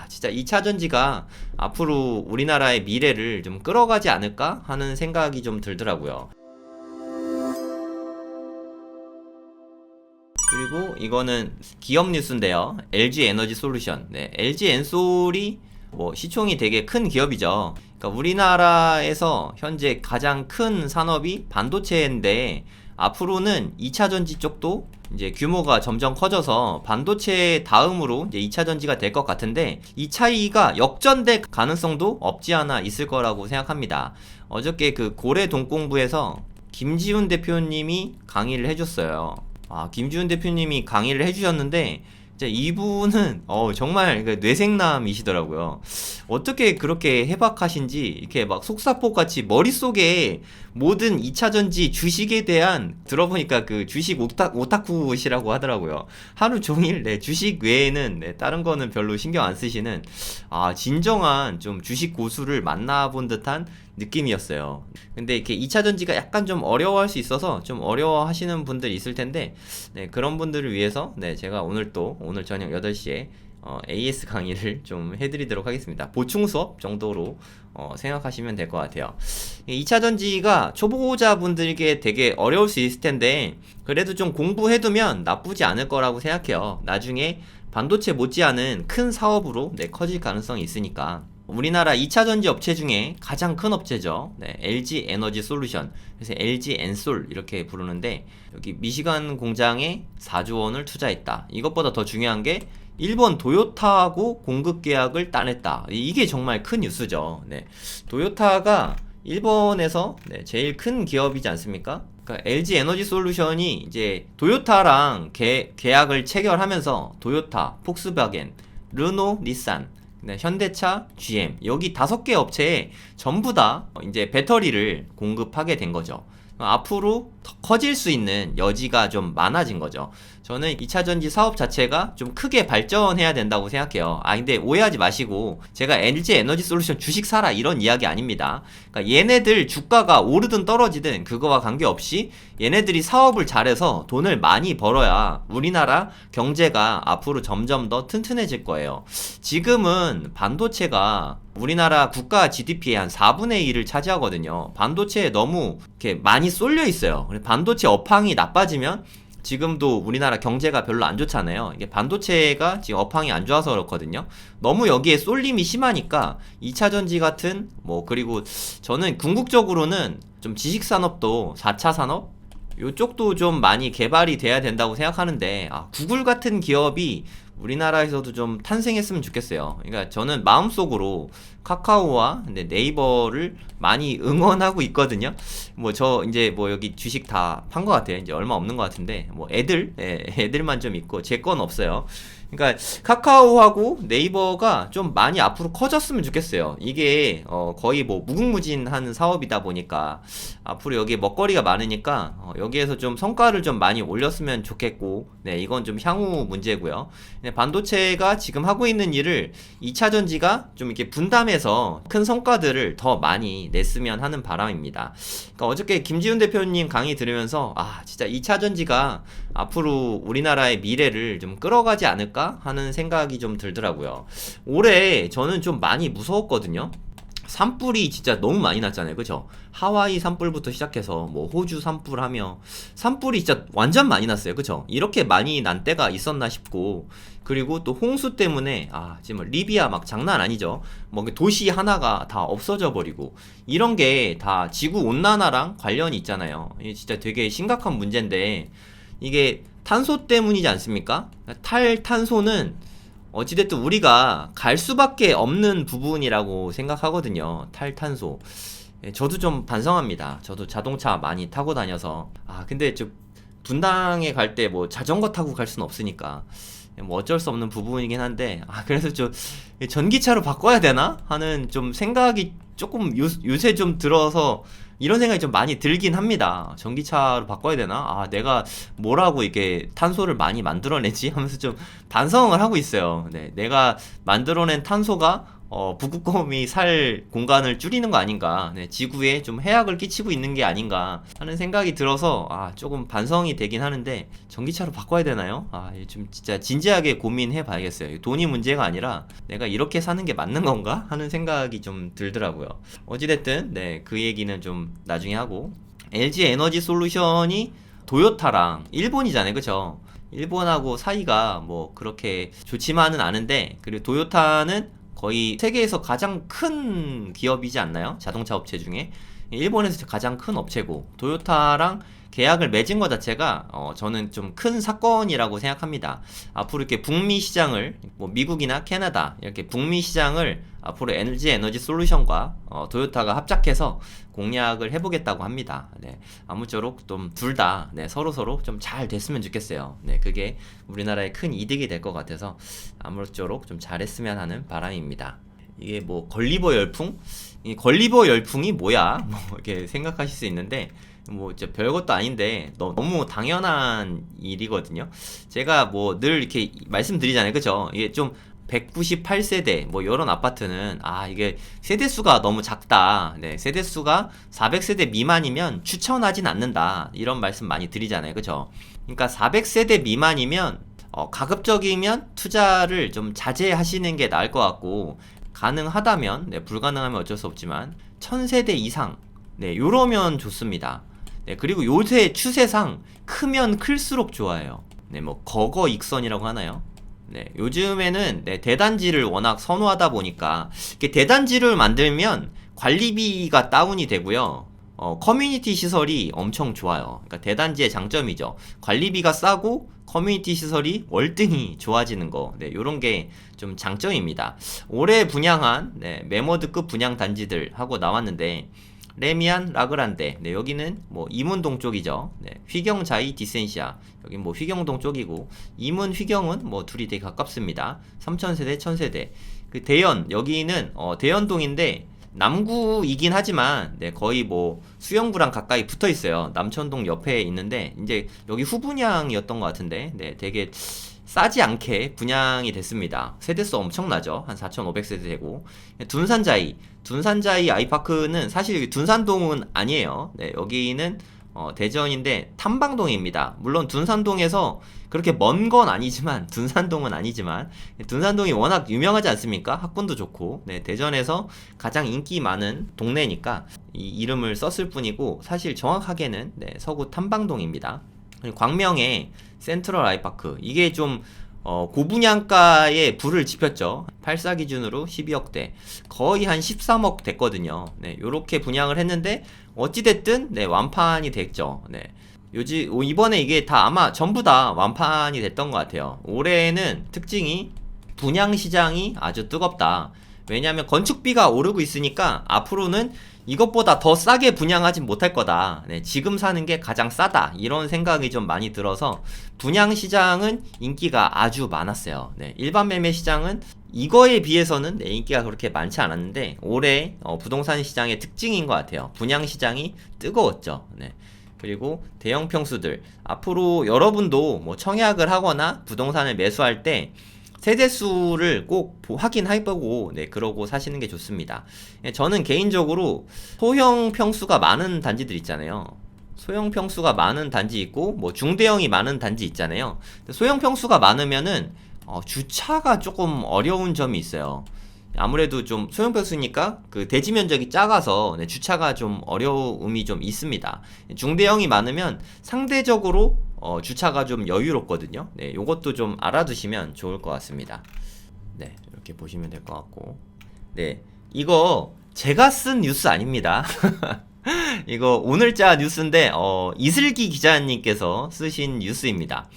진짜 2차 전지가 앞으로 우리나라의 미래를 좀 끌어가지 않을까 하는 생각이 좀 들더라고요. 그리고 이거는 기업 뉴스인데요. LG 에너지 솔루션. 네, LG 엔솔이 뭐 시총이 되게 큰 기업이죠. 그러니까 우리나라에서 현재 가장 큰 산업이 반도체인데 앞으로는 2차 전지 쪽도 이제 규모가 점점 커져서 반도체 다음으로 이제 2차 전지가 될 것 같은데 이 차이가 역전될 가능성도 없지 않아 있을 거라고 생각합니다. 어저께 그 고래 동공부에서 김지훈 대표님이 강의를 해줬어요. 김지훈 대표님이 강의를 해주셨는데 진짜 이분은 정말 뇌생남이시더라고요. 어떻게 그렇게 해박하신지 이렇게 막 속사포같이 머릿속에 모든 2차전지 주식에 대한 들어보니까 그 주식 오타쿠시라고 하더라고요. 하루 종일 주식 외에는 다른 거는 별로 신경 안 쓰시는 진정한 좀 주식 고수를 만나본 듯한 느낌이었어요. 근데 이렇게 2차 전지가 약간 좀 어려워할 수 있어서 좀 어려워하시는 분들이 있을 텐데 그런 분들을 위해서 제가 오늘 저녁 8시에 AS 강의를 좀 해드리도록 하겠습니다. 보충 수업 정도로 생각하시면 될 것 같아요. 2차 전지가 초보자분들에게 되게 어려울 수 있을 텐데 그래도 좀 공부해두면 나쁘지 않을 거라고 생각해요. 나중에 반도체 못지않은 큰 사업으로 커질 가능성이 있으니까. 우리나라 2차 전지 업체 중에 가장 큰 업체죠. LG 에너지 솔루션. 그래서 LG 엔솔 이렇게 부르는데 여기 미시간 공장에 4조 원을 투자했다. 이것보다 더 중요한 게 일본 도요타하고 공급 계약을 따냈다. 이게 정말 큰 뉴스죠. 도요타가 일본에서 제일 큰 기업이지 않습니까? 그러니까 LG 에너지 솔루션이 이제 도요타랑 계약을 체결하면서 도요타, 폭스바겐, 르노, 닛산, 현대차, GM 여기 5개 업체에 전부 다 이제 배터리를 공급하게 된 거죠. 앞으로 더 커질 수 있는 여지가 좀 많아진 거죠. 저는 2차 전지 사업 자체가 좀 크게 발전해야 된다고 생각해요. 근데 오해하지 마시고 제가 LG 에너지 솔루션 주식 사라 이런 이야기 아닙니다. 그러니까 얘네들 주가가 오르든 떨어지든 그거와 관계없이 얘네들이 사업을 잘해서 돈을 많이 벌어야 우리나라 경제가 앞으로 점점 더 튼튼해질 거예요. 지금은 반도체가 우리나라 국가 GDP의 한 4분의 1을 차지하거든요. 반도체에 너무 이렇게 많이 쏠려 있어요. 반도체 업황이 나빠지면 지금도 우리나라 경제가 별로 안 좋잖아요. 이게 반도체가 지금 업황이 안 좋아서 그렇거든요. 너무 여기에 쏠림이 심하니까 2차 전지 같은 그리고 저는 궁극적으로는 좀 지식산업도 4차 산업 요쪽도 좀 많이 개발이 돼야 된다고 생각하는데 구글 같은 기업이 우리나라에서도 좀 탄생했으면 좋겠어요. 그러니까 저는 마음속으로 카카오와 네이버를 많이 응원하고 있거든요. 저 이제 여기 주식 다 판 것 같아요. 이제 얼마 없는 것 같은데 애들만 좀 있고 제 건 없어요. 그러니까 카카오하고 네이버가 좀 많이 앞으로 커졌으면 좋겠어요. 이게 거의 무궁무진한 사업이다 보니까 앞으로 여기에 먹거리가 많으니까 여기에서 좀 성과를 좀 많이 올렸으면 좋겠고 이건 좀 향후 문제고요. 반도체가 지금 하고 있는 일을 2차 전지가 좀 이렇게 분담해서 큰 성과들을 더 많이 냈으면 하는 바람입니다. 그러니까 어저께 김지훈 대표님 강의 들으면서 진짜 2차 전지가 앞으로 우리나라의 미래를 좀 끌어가지 않을까 하는 생각이 좀 들더라고요. 올해 저는 좀 많이 무서웠거든요. 산불이 진짜 너무 많이 났잖아요. 그죠? 하와이 산불부터 시작해서 호주 산불 하며 산불이 진짜 완전 많이 났어요. 그죠? 이렇게 많이 난 때가 있었나 싶고 그리고 또 홍수 때문에 지금 리비아 막 장난 아니죠. 도시 하나가 다 없어져 버리고 이런 게 다 지구 온난화랑 관련이 있잖아요. 이게 진짜 되게 심각한 문제인데 이게 탄소 때문이지 않습니까? 탈탄소는 어찌됐든 우리가 갈 수밖에 없는 부분이라고 생각하거든요. 탈탄소. 저도 좀 반성합니다. 저도 자동차 많이 타고 다녀서. 근데 좀 분당에 갈 때 자전거 타고 갈 수는 없으니까. 어쩔 수 없는 부분이긴 한데, 그래서 좀 전기차로 바꿔야 되나? 하는 좀 생각이 조금 요새 좀 들어서 이런 생각이 좀 많이 들긴 합니다. 전기차로 바꿔야 되나? 내가 뭐라고 이게 탄소를 많이 만들어내지? 하면서 좀 반성을 하고 있어요. 내가 만들어낸 탄소가 북극곰이 살 공간을 줄이는 거 아닌가, 네, 지구에 좀 해악을 끼치고 있는 게 아닌가 하는 생각이 들어서 조금 반성이 되긴 하는데 전기차로 바꿔야 되나요? 좀 진짜 진지하게 고민해 봐야겠어요. 돈이 문제가 아니라 내가 이렇게 사는 게 맞는 건가 하는 생각이 좀 들더라고요. 어찌됐든 네, 그 얘기는 좀 나중에 하고, LG 에너지 솔루션이 도요타랑 일본이잖아요, 그쵸? 일본하고 사이가 뭐 그렇게 좋지만은 않은데, 그리고 도요타는 거의 세계에서 가장 큰 기업이지 않나요? 자동차 업체 중에. 일본에서 가장 큰 업체고, 도요타랑 계약을 맺은 것 자체가 저는 좀 큰 사건이라고 생각합니다. 앞으로 이렇게 북미 시장을, 뭐 미국이나 캐나다 이렇게 북미 시장을 앞으로 LG 에너지 솔루션과 도요타가 합작해서 공략을 해보겠다고 합니다. 네, 아무쪼록 좀 둘 다 서로 좀 잘 됐으면 좋겠어요. 네, 그게 우리나라의 큰 이득이 될 것 같아서 아무쪼록 좀 잘했으면 하는 바람입니다. 이게 뭐 걸리버 열풍? 이 걸리버 열풍이 뭐야? 뭐 이렇게 생각하실 수 있는데, 뭐 진짜 별것도 아닌데 너무 당연한 일이거든요. 제가 뭐 늘 이렇게 말씀드리잖아요, 그죠? 이게 좀 198세대 뭐 이런 아파트는 이게 세대수가 너무 작다. 네, 세대수가 400세대 미만이면 추천하진 않는다. 이런 말씀 많이 드리잖아요, 그죠? 그러니까 400세대 미만이면 가급적이면 투자를 좀 자제하시는 게 나을 것 같고, 가능하다면, 네, 불가능하면 어쩔 수 없지만 1000세대 이상, 네, 요러면 좋습니다. 네, 그리고 요새 추세상 크면 클수록 좋아요. 네, 뭐 거거 익선이라고 하나요? 네, 요즘에는 대단지를 워낙 선호하다 보니까 이렇게 대단지를 만들면 관리비가 다운이 되고요. 커뮤니티 시설이 엄청 좋아요. 그러니까 대단지의 장점이죠. 관리비가 싸고 커뮤니티 시설이 월등히 좋아지는 거. 네, 요런 게 좀 장점입니다. 올해 분양한 메머드급 분양 단지들 하고 나왔는데, 레미안, 라그란데, 네, 여기는 뭐 이문동 쪽이죠. 네, 휘경, 자이, 디센시아, 여기 뭐 휘경동 쪽이고, 이문, 휘경은 뭐 둘이 되게 가깝습니다. 3000세대, 1000세대. 그 대연, 여기는 대연동인데 남구이긴 하지만 거의 뭐 수영구랑 가까이 붙어 있어요. 남천동 옆에 있는데 이제 여기 후분양이었던 것 같은데, 네, 되게 싸지 않게 분양이 됐습니다. 세대수 엄청나죠. 한 4,500세대 되고. 둔산자이 아이파크는 사실 둔산동은 아니에요. 네, 여기는 대전인데 탐방동입니다. 물론 둔산동에서 그렇게 먼 건 아니지만, 둔산동은 아니지만, 둔산동이 워낙 유명하지 않습니까? 학군도 좋고, 네, 대전에서 가장 인기 많은 동네니까 이 이름을 썼을 뿐이고, 사실 정확하게는 서구 탐방동입니다. 광명의 센트럴 아이파크, 이게 좀 고분양가에 불을 지폈죠. 8사 기준으로 12억대, 거의 한 13억 됐거든요. 네, 요렇게 분양을 했는데 어찌됐든 완판이 됐죠. 네. 이번에 이게 다 아마 전부 다 완판이 됐던 것 같아요. 올해는 특징이 분양시장이 아주 뜨겁다. 왜냐하면 건축비가 오르고 있으니까 앞으로는 이것보다 더 싸게 분양하진 못할 거다. 네, 지금 사는 게 가장 싸다. 이런 생각이 좀 많이 들어서 분양시장은 인기가 아주 많았어요. 네, 일반 매매 시장은 이거에 비해서는 인기가 그렇게 많지 않았는데, 올해 부동산 시장의 특징인 것 같아요. 분양시장이 뜨거웠죠. 네. 그리고 대형 평수들, 앞으로 여러분도 뭐 청약을 하거나 부동산을 매수할 때 세대수를 꼭 확인해보고 그러고 사시는 게 좋습니다. 저는 개인적으로 소형 평수가 많은 단지들 있잖아요. 소형 평수가 많은 단지 있고 뭐 중대형이 많은 단지 있잖아요. 소형 평수가 많으면은 주차가 조금 어려운 점이 있어요. 아무래도 좀 소형 평수니까 그 대지 면적이 작아서 주차가 좀 어려움이 좀 있습니다. 중대형이 많으면 상대적으로 주차가 좀 여유롭거든요. 네, 요것도 좀 알아두시면 좋을 것 같습니다. 네, 이렇게 보시면 될 것 같고. 네, 이거 제가 쓴 뉴스 아닙니다. 이거 오늘자 뉴스인데 이슬기 기자님께서 쓰신 뉴스입니다.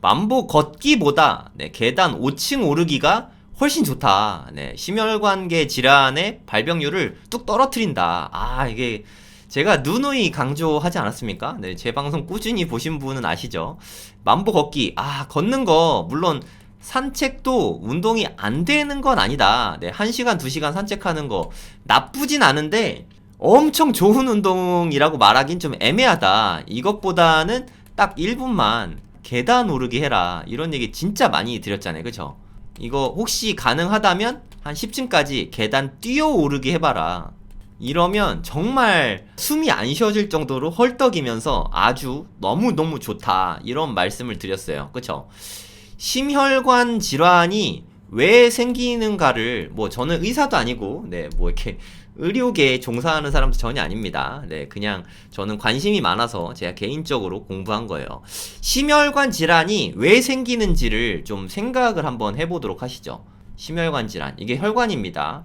만보 걷기보다 계단 5층 오르기가 훨씬 좋다. 네, 심혈관계 질환의 발병률을 뚝 떨어뜨린다. 이게 제가 누누이 강조하지 않았습니까? 네, 제 방송 꾸준히 보신 분은 아시죠? 만보 걷기, 걷는 거 물론 산책도 운동이 안 되는 건 아니다. 네, 1시간, 2시간 산책하는 거 나쁘진 않은데 엄청 좋은 운동이라고 말하긴 좀 애매하다. 이것보다는 딱 1분만 계단 오르기 해라. 이런 얘기 진짜 많이 드렸잖아요, 그쵸? 이거 혹시 가능하다면 한 10층까지 계단 뛰어오르기 해봐라. 이러면 정말 숨이 안 쉬어질 정도로 헐떡이면서 아주 너무너무 좋다, 이런 말씀을 드렸어요. 그쵸? 심혈관 질환이 왜 생기는가를, 뭐 저는 의사도 아니고 뭐 이렇게 의료계에 종사하는 사람도 전혀 아닙니다. 그냥 저는 관심이 많아서 제가 개인적으로 공부한 거예요. 심혈관 질환이 왜 생기는지를 좀 생각을 한번 해보도록 하시죠. 심혈관 질환, 이게 혈관입니다.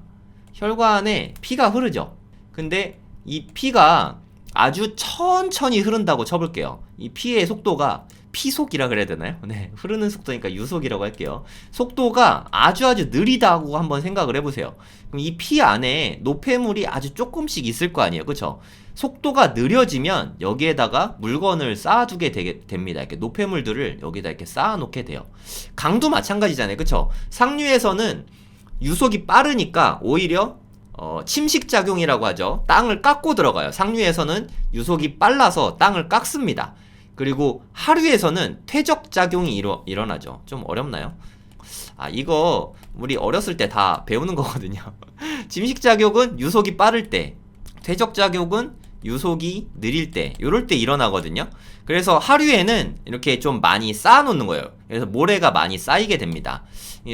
혈관에 피가 흐르죠. 근데 이 피가 아주 천천히 흐른다고 쳐볼게요. 이 피의 속도가, 피속이라 그래야 되나요? 흐르는 속도니까 유속이라고 할게요. 속도가 아주 느리다고 한번 생각을 해보세요. 그럼 이 피 안에 노폐물이 아주 조금씩 있을 거 아니에요, 그쵸? 속도가 느려지면 여기에다가 물건을 쌓아두게 됩니다. 이렇게 노폐물들을 여기다 이렇게 쌓아놓게 돼요. 강도 마찬가지잖아요, 그쵸? 상류에서는 유속이 빠르니까 오히려 침식작용이라고 하죠. 땅을 깎고 들어가요. 상류에서는 유속이 빨라서 땅을 깎습니다. 그리고 하류에서는 퇴적작용이 일어나죠. 좀 어렵나요? 이거 우리 어렸을 때 다 배우는 거거든요. 침식작용은 유속이 빠를 때, 퇴적작용은 유속이 느릴 때, 요럴 때 일어나거든요. 그래서 하류에는 이렇게 좀 많이 쌓아놓는 거예요. 그래서 모래가 많이 쌓이게 됩니다.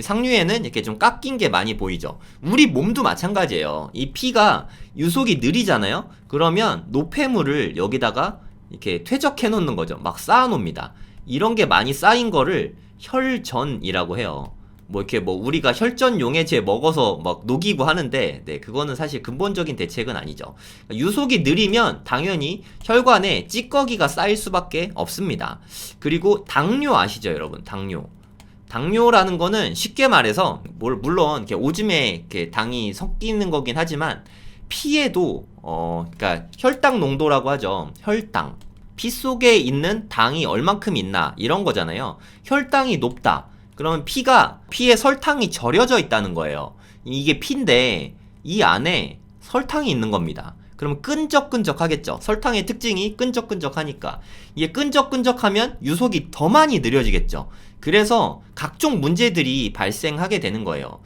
상류에는 이렇게 좀 깎인 게 많이 보이죠. 우리 몸도 마찬가지예요. 이 피가 유속이 느리잖아요. 그러면 노폐물을 여기다가 이렇게 퇴적해 놓는 거죠. 막 쌓아 놓습니다. 이런 게 많이 쌓인 거를 혈전이라고 해요. 이렇게 우리가 혈전 용해제 먹어서 막 녹이고 하는데, 그거는 사실 근본적인 대책은 아니죠. 유속이 느리면 당연히 혈관에 찌꺼기가 쌓일 수밖에 없습니다. 그리고 당뇨 아시죠, 여러분? 당뇨라는 거는 쉽게 말해서, 물론 이렇게 오줌에 이렇게 당이 섞이는 거긴 하지만, 피에도 그러니까 혈당 농도라고 하죠. 혈당. 피 속에 있는 당이 얼만큼 있나, 이런 거잖아요. 혈당이 높다. 그러면 피에 설탕이 절여져 있다는 거예요. 이게 피인데 이 안에 설탕이 있는 겁니다. 그럼 끈적끈적하겠죠. 설탕의 특징이 끈적끈적하니까. 이게 끈적끈적하면 유속이 더 많이 느려지겠죠. 그래서 각종 문제들이 발생하게 되는 거예요.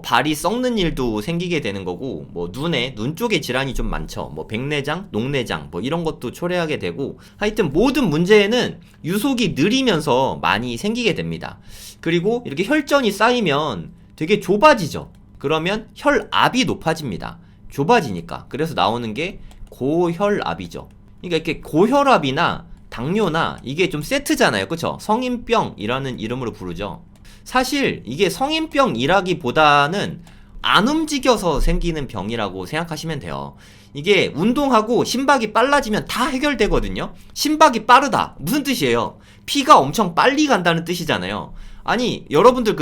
발이 썩는 일도 생기게 되는 거고, 눈 쪽에 질환이 좀 많죠. 백내장, 녹내장, 이런 것도 초래하게 되고, 하여튼 모든 문제에는 유속이 느리면서 많이 생기게 됩니다. 그리고 이렇게 혈전이 쌓이면 되게 좁아지죠. 그러면 혈압이 높아집니다. 좁아지니까. 그래서 나오는 게 고혈압이죠. 그러니까 이렇게 고혈압이나 당뇨나 이게 좀 세트잖아요, 그쵸? 성인병이라는 이름으로 부르죠. 사실 이게 성인병이라기보다는 안 움직여서 생기는 병이라고 생각하시면 돼요. 이게 운동하고 심박이 빨라지면 다 해결되거든요. 심박이 빠르다, 무슨 뜻이에요? 피가 엄청 빨리 간다는 뜻이잖아요. 아니, 여러분들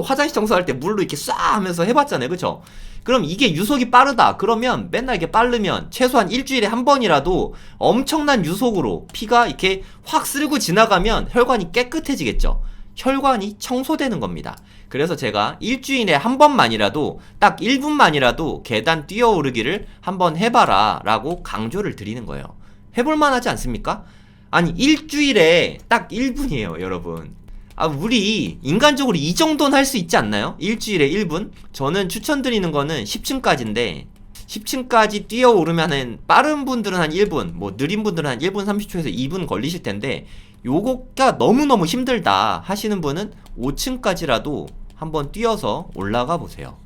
화장실 청소할 때 물로 이렇게 쏴 하면서 해봤잖아요, 그쵸? 그럼 이게 유속이 빠르다, 그러면 맨날 이렇게 빠르면 최소한 일주일에 한 번이라도 엄청난 유속으로 피가 이렇게 확 쓸고 지나가면 혈관이 깨끗해지겠죠. 혈관이 청소되는 겁니다. 그래서 제가 일주일에 한 번만이라도, 딱 1분만이라도 계단 뛰어오르기를 한번 해봐라 라고 강조를 드리는 거예요. 해볼만 하지 않습니까? 아니, 일주일에 딱 1분이에요, 여러분. 우리 인간적으로 이 정도는 할 수 있지 않나요? 일주일에 1분? 저는 추천드리는 거는 10층까지인데, 10층까지 뛰어오르면은 빠른 분들은 한 1분, 느린 분들은 한 1분 30초에서 2분 걸리실 텐데, 요거가 너무너무 힘들다 하시는 분은 5층까지라도 한번 뛰어서 올라가 보세요.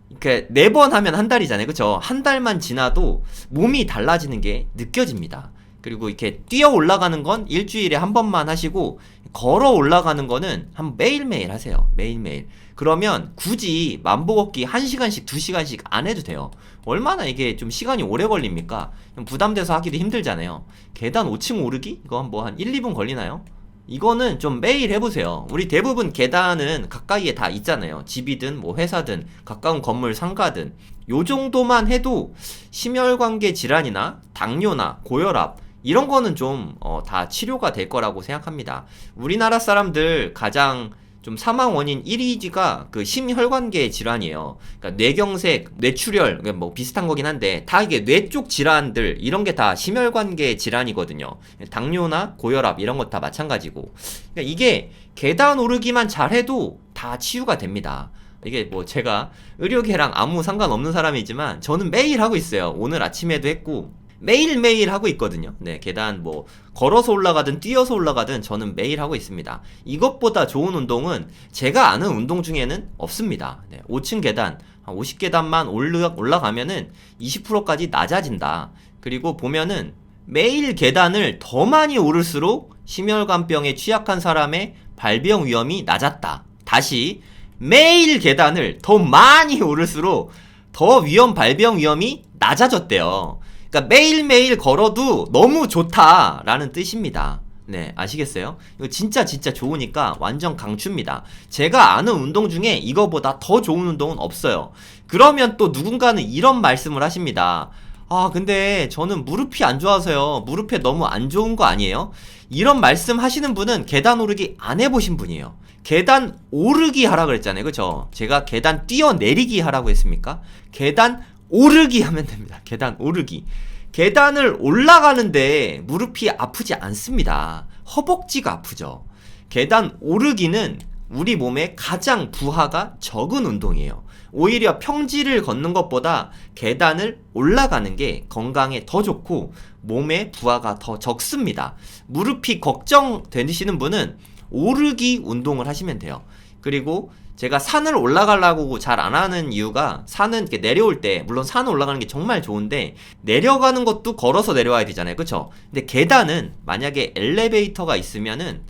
이렇게 4번 하면 한 달이잖아요, 그쵸? 한 달만 지나도 몸이 달라지는 게 느껴집니다. 그리고 이렇게 뛰어 올라가는 건 일주일에 한 번만 하시고, 걸어 올라가는 거는 매일매일 하세요. 매일매일. 그러면 굳이 만보 걷기 1시간씩 2시간씩 안 해도 돼요. 얼마나 이게 좀 시간이 오래 걸립니까? 부담돼서 하기도 힘들잖아요. 계단 5층 오르기? 이거 한 1, 2분 걸리나요? 이거는 좀 매일 해보세요. 우리 대부분 계단은 가까이에 다 있잖아요. 집이든 회사든 가까운 건물 상가든. 요 정도만 해도 심혈관계 질환이나 당뇨나 고혈압 이런 거는 좀 다 치료가 될 거라고 생각합니다. 우리나라 사람들 가장 좀 사망 원인 1위가 그 심혈관계 질환이에요. 그러니까 뇌경색, 뇌출혈, 뭐 비슷한 거긴 한데 다 이게 뇌 쪽 질환들 이런 게 다 심혈관계 질환이거든요. 당뇨나 고혈압 이런 거 다 마찬가지고. 그러니까 이게 계단 오르기만 잘해도 다 치유가 됩니다. 이게 뭐 제가 의료계랑 아무 상관없는 사람이지만 저는 매일 하고 있어요. 오늘 아침에도 했고 매일매일 하고 있거든요. 네, 계단 뭐 걸어서 올라가든 뛰어서 올라가든 저는 매일 하고 있습니다. 이것보다 좋은 운동은 제가 아는 운동 중에는 없습니다. 네, 5층 계단, 50계단만 올라가면은 20%까지 낮아진다. 그리고 보면은 매일 계단을 더 많이 오를수록 심혈관병에 취약한 사람의 발병 위험이 낮았다. 다시 매일 계단을 더 많이 오를수록 더 발병 위험이 낮아졌대요. 그러니까 매일매일 걸어도 너무 좋다라는 뜻입니다. 네, 아시겠어요? 이거 진짜 좋으니까 완전 강추입니다. 제가 아는 운동 중에 이거보다 더 좋은 운동은 없어요. 그러면 또 누군가는 이런 말씀을 하십니다. 아, 근데 저는 무릎이 안 좋아서요. 무릎에 너무 안 좋은 거 아니에요? 이런 말씀 하시는 분은 계단 오르기 안 해보신 분이에요. 계단 오르기 하라 그랬잖아요. 그쵸? 제가 계단 뛰어내리기 하라고 했습니까? 계단 오르기 하면 됩니다. 계단 오르기. 계단을 올라가는데 무릎이 아프지 않습니다. 허벅지가 아프죠. 계단 오르기는 우리 몸에 가장 부하가 적은 운동이에요. 오히려 평지를 걷는 것보다 계단을 올라가는 게 건강에 더 좋고 몸에 부하가 더 적습니다. 무릎이 걱정되시는 분은 오르기 운동을 하시면 돼요. 그리고 제가 산을 올라가려고 잘 안 하는 이유가 산은 이렇게 내려올 때 물론 산을 올라가는 게 정말 좋은데 내려가는 것도 걸어서 내려와야 되잖아요. 그쵸? 근데 계단은 만약에 엘리베이터가 있으면은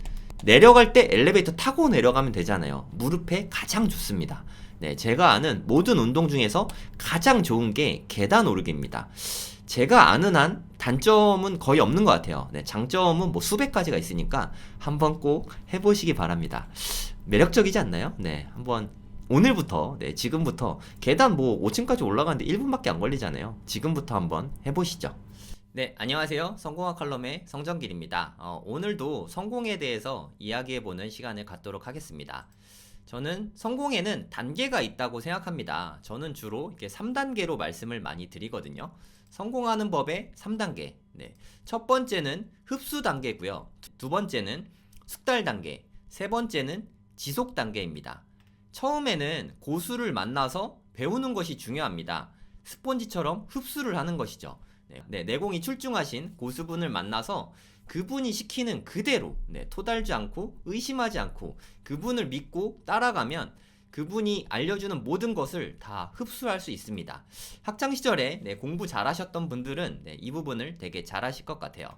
내려갈 때 엘리베이터 타고 내려가면 되잖아요. 무릎에 가장 좋습니다. 네, 제가 아는 모든 운동 중에서 가장 좋은 게 계단 오르기입니다. 제가 아는 한 단점은 거의 없는 것 같아요. 네, 장점은 뭐 수백 가지가 있으니까 한번 꼭 해보시기 바랍니다. 매력적이지 않나요? 네, 한번 오늘부터, 네, 지금부터 계단 뭐 5층까지 올라가는데 1분밖에 안 걸리잖아요. 지금부터 한번 해보시죠. 네, 안녕하세요. 성공학 칼럼의 성정길입니다. 오늘도 성공에 대해서 이야기해보는 시간을 갖도록 하겠습니다. 저는 성공에는 단계가 있다고 생각합니다. 저는 주로 이렇게 3단계로 말씀을 많이 드리거든요. 성공하는 법의 3단계. 네. 첫 번째는 흡수 단계고요. 두 번째는 숙달 단계. 세 번째는 지속 단계입니다. 처음에는 고수를 만나서 배우는 것이 중요합니다. 스폰지처럼 흡수를 하는 것이죠. 네, 내공이 출중하신 고수분을 만나서 그분이 시키는 그대로, 네, 토달지 않고 의심하지 않고 그분을 믿고 따라가면 그분이 알려주는 모든 것을 다 흡수할 수 있습니다. 학창시절에, 네, 공부 잘하셨던 분들은, 네, 이 부분을 되게 잘하실 것 같아요.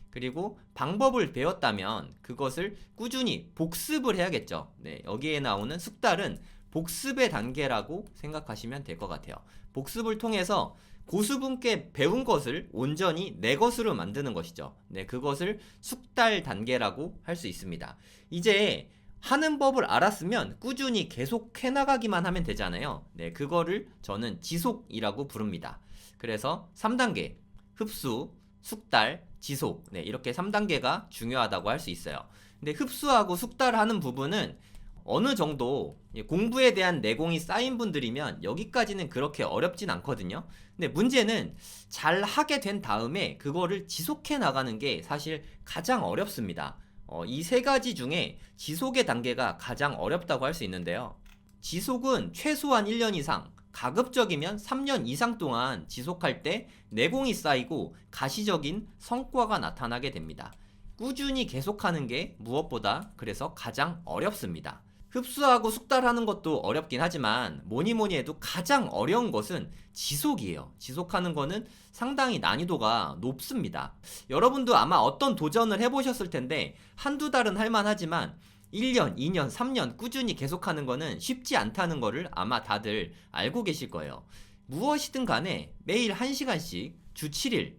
그리고 방법을 배웠다면 그것을 꾸준히 복습을 해야겠죠. 네, 여기에 나오는 숙달은 복습의 단계라고 생각하시면 될 것 같아요. 복습을 통해서 고수분께 배운 것을 온전히 내 것으로 만드는 것이죠. 네, 그것을 숙달 단계라고 할 수 있습니다. 이제 하는 법을 알았으면 꾸준히 계속 해나가기만 하면 되잖아요. 네, 그거를 저는 지속이라고 부릅니다. 그래서 3단계, 흡수, 숙달, 지속, 네, 이렇게 3단계가 중요하다고 할 수 있어요. 근데 흡수하고 숙달하는 부분은 어느 정도 공부에 대한 내공이 쌓인 분들이면 여기까지는 그렇게 어렵진 않거든요. 근데 문제는 잘 하게 된 다음에 그거를 지속해 나가는 게 사실 가장 어렵습니다. 이 세 가지 중에 지속의 단계가 가장 어렵다고 할 수 있는데요. 지속은 최소한 1년 이상, 가급적이면 3년 이상 동안 지속할 때 내공이 쌓이고 가시적인 성과가 나타나게 됩니다. 꾸준히 계속하는 게 무엇보다 그래서 가장 어렵습니다. 흡수하고 숙달하는 것도 어렵긴 하지만 뭐니 해도 가장 어려운 것은 지속이에요. 지속하는 거는 상당히 난이도가 높습니다. 여러분도 아마 어떤 도전을 해보셨을 텐데 한두 달은 할만하지만 1년, 2년, 3년 꾸준히 계속하는 거는 쉽지 않다는 거를 아마 다들 알고 계실 거예요. 무엇이든 간에 매일 1시간씩 주 7일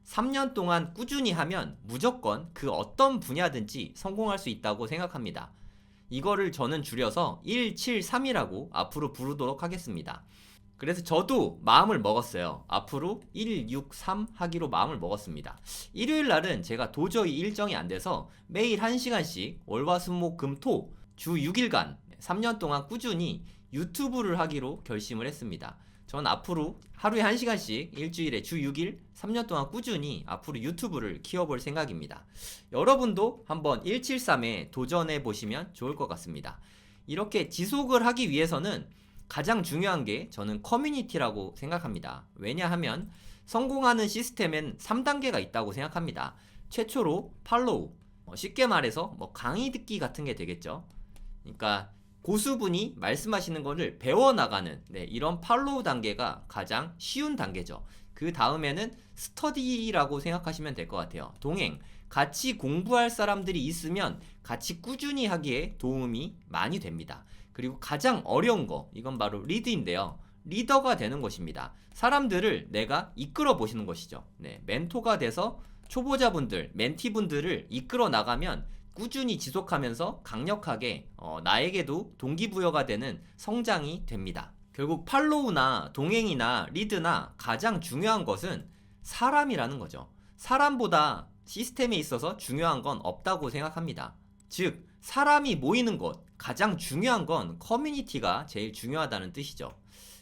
3년 동안 꾸준히 하면 무조건 그 어떤 분야든지 성공할 수 있다고 생각합니다. 이거를 저는 줄여서 173이라고 앞으로 부르도록 하겠습니다. 그래서 저도 마음을 먹었어요. 앞으로 163 하기로 마음을 먹었습니다. 일요일 날은 제가 도저히 일정이 안 돼서 매일 1시간씩 월화수목금토 주 6일간 3년 동안 꾸준히 유튜브를 하기로 결심을 했습니다. 전 앞으로 하루에 1시간씩 일주일에 주 6일 3년 동안 꾸준히 앞으로 유튜브를 키워볼 생각입니다. 여러분도 한번 173에 도전해 보시면 좋을 것 같습니다. 이렇게 지속을 하기 위해서는 가장 중요한 게 저는 커뮤니티라고 생각합니다. 왜냐하면 성공하는 시스템엔 3단계가 있다고 생각합니다. 최초로 팔로우, 쉽게 말해서 강의 듣기 같은 게 되겠죠. 그러니까 고수분이 말씀하시는 거를 배워나가는 이런 팔로우 단계가 가장 쉬운 단계죠. 그 다음에는 스터디라고 생각하시면 될 것 같아요. 동행, 같이 공부할 사람들이 있으면 같이 꾸준히 하기에 도움이 많이 됩니다. 그리고 가장 어려운 거, 이건 바로 리드인데요. 리더가 되는 것입니다. 사람들을 내가 이끌어 보시는 것이죠. 멘토가 돼서 초보자분들, 멘티분들을 이끌어 나가면 꾸준히 지속하면서 강력하게 나에게도 동기부여가 되는 성장이 됩니다. 결국 팔로우나 동행이나 리드나 가장 중요한 것은 사람이라는 거죠. 사람보다 시스템에 있어서 중요한 건 없다고 생각합니다. 즉, 사람이 모이는 곳, 가장 중요한 건 커뮤니티가 제일 중요하다는 뜻이죠.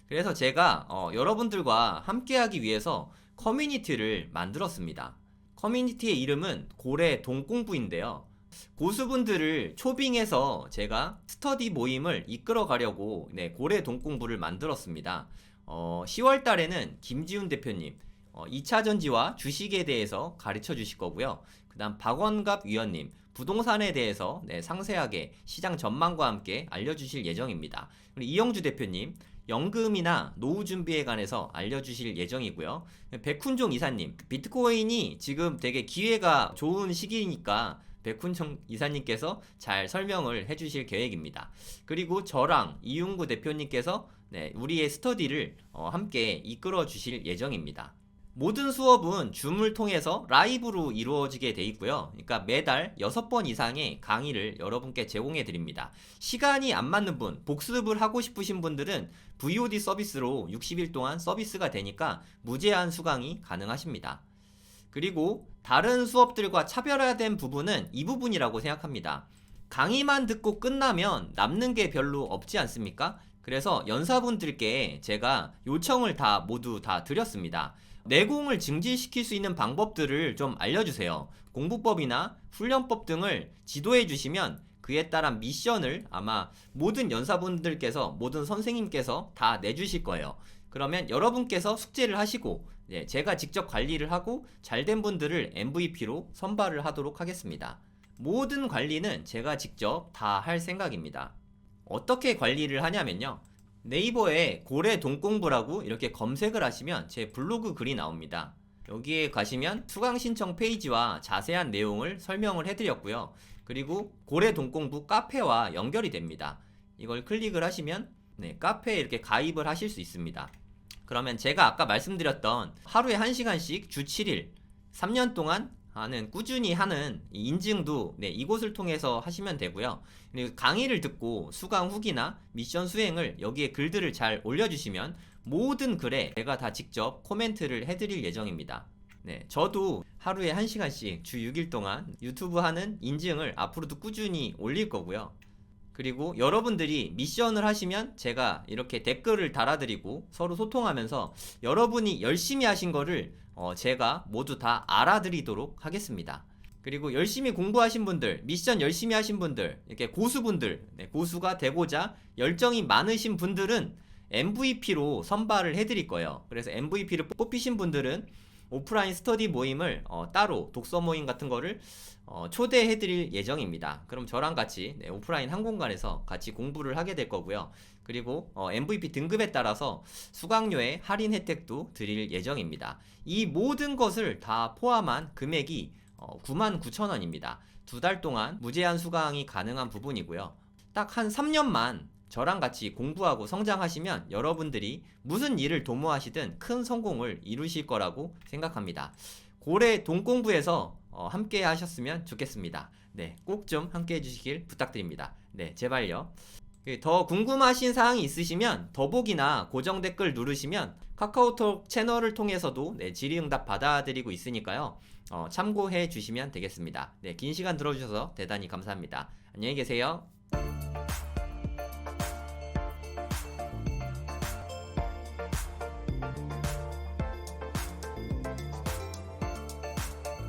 그래서 제가 여러분들과 함께하기 위해서 커뮤니티를 만들었습니다. 커뮤니티의 이름은 고래 동공부인데요. 고수분들을 초빙해서 제가 스터디 모임을 이끌어 가려고 고래 동공부를 만들었습니다. 10월 달에는 김지훈 대표님 2차 전지와 주식에 대해서 가르쳐 주실 거고요. 그 다음 박원갑 위원님 부동산에 대해서 상세하게 시장 전망과 함께 알려주실 예정입니다. 그리고 이영주 대표님 연금이나 노후 준비에 관해서 알려주실 예정이고요. 백훈종 이사님 비트코인이 지금 되게 기회가 좋은 시기니까 백훈종 이사님께서 잘 설명을 해주실 계획입니다. 그리고 저랑 이윤구 대표님께서 우리의 스터디를 함께 이끌어 주실 예정입니다. 모든 수업은 줌을 통해서 라이브로 이루어지게 돼 있고요. 그러니까 매달 6번 이상의 강의를 여러분께 제공해 드립니다. 시간이 안 맞는 분, 복습을 하고 싶으신 분들은 VOD 서비스로 60일 동안 서비스가 되니까 무제한 수강이 가능하십니다. 그리고 다른 수업들과 차별화된 부분은 이 부분이라고 생각합니다. 강의만 듣고 끝나면 남는 게 별로 없지 않습니까? 그래서 연사분들께 제가 요청을 모두 다 드렸습니다. 내공을 증진시킬 수 있는 방법들을 좀 알려주세요. 공부법이나 훈련법 등을 지도해 주시면 그에 따른 미션을 아마 모든 연사분들께서, 모든 선생님께서 다 내주실 거예요. 그러면 여러분께서 숙제를 하시고 제가 직접 관리를 하고 잘된 분들을 MVP로 선발을 하도록 하겠습니다. 모든 관리는 제가 직접 다 할 생각입니다. 어떻게 관리를 하냐면요. 네이버에 고래 동공부라고 이렇게 검색을 하시면 제 블로그 글이 나옵니다. 여기에 가시면 수강 신청 페이지와 자세한 내용을 설명을 해드렸고요. 그리고 고래 동공부 카페와 연결이 됩니다. 이걸 클릭을 하시면 카페에 이렇게 가입을 하실 수 있습니다. 그러면 제가 아까 말씀드렸던 하루에 1시간씩 주 7일 3년 동안 꾸준히 하는 인증도 이곳을 통해서 하시면 되고요. 그리고 강의를 듣고 수강 후기나 미션 수행을 여기에 글들을 잘 올려주시면 모든 글에 제가 다 직접 코멘트를 해드릴 예정입니다. 저도 하루에 1시간씩 주 6일 동안 유튜브 하는 인증을 앞으로도 꾸준히 올릴 거고요. 그리고 여러분들이 미션을 하시면 제가 이렇게 댓글을 달아드리고 서로 소통하면서 여러분이 열심히 하신 거를 제가 모두 다 알아드리도록 하겠습니다. 그리고 열심히 공부하신 분들, 미션 열심히 하신 분들, 이렇게 고수분들, 고수가 되고자 열정이 많으신 분들은 MVP로 선발을 해드릴 거예요. 그래서 MVP를 뽑히신 분들은 오프라인 스터디 모임을 따로 독서 모임 같은 거를 초대해드릴 예정입니다. 그럼 저랑 같이 오프라인 한 공간에서 같이 공부를 하게 될 거고요. 그리고 MVP 등급에 따라서 수강료의 할인 혜택도 드릴 예정입니다. 이 모든 것을 다 포함한 금액이 99,000원입니다. 2달 동안 무제한 수강이 가능한 부분이고요. 딱 한 3년만 저랑 같이 공부하고 성장하시면 여러분들이 무슨 일을 도모하시든 큰 성공을 이루실 거라고 생각합니다. 고래 동공부에서 함께 하셨으면 좋겠습니다. 꼭 좀 함께 해주시길 부탁드립니다. 제발요. 더 궁금하신 사항이 있으시면 더보기나 고정 댓글 누르시면 카카오톡 채널을 통해서도 질의응답 받아드리고 있으니까요. 참고해 주시면 되겠습니다. 긴 시간 들어주셔서 대단히 감사합니다. 안녕히 계세요.